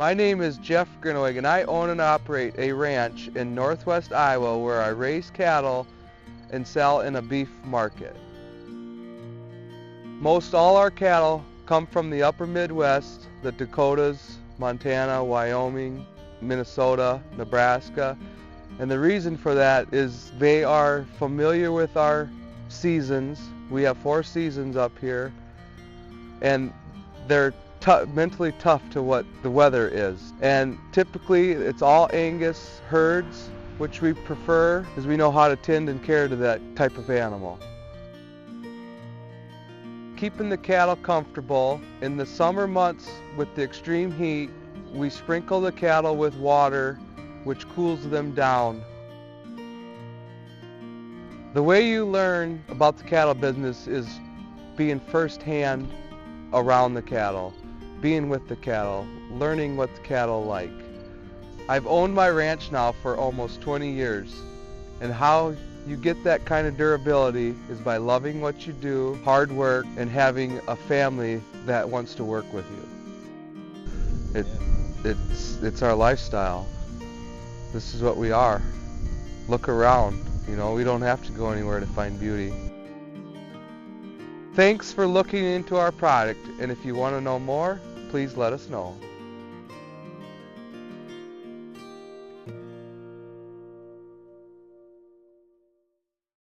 My name is Jeff Grinoig, and I own and operate a ranch in northwest Iowa where I raise cattle and sell in a beef market. Most all our cattle come from the upper Midwest, the Dakotas, Montana, Wyoming, Minnesota, Nebraska, and the reason for that is they are familiar with our seasons. We have 4 seasons up here, and they're mentally tough to what the weather is. And typically it's all Angus herds, which we prefer because we know how to tend and care to that type of animal. Keeping the cattle comfortable, in the summer months with the extreme heat, we sprinkle the cattle with water which cools them down. The way you learn about the cattle business is being firsthand around the cattle, being with the cattle, learning what the cattle like. I've owned my ranch now for almost 20 years, and how you get that kind of durability is by loving what you do, hard work, and having a family that wants to work with you. It's our lifestyle. This is what we are. Look around, you know, we don't have to go anywhere to find beauty. Thanks for looking into our product, and if you want to know more, please let us know.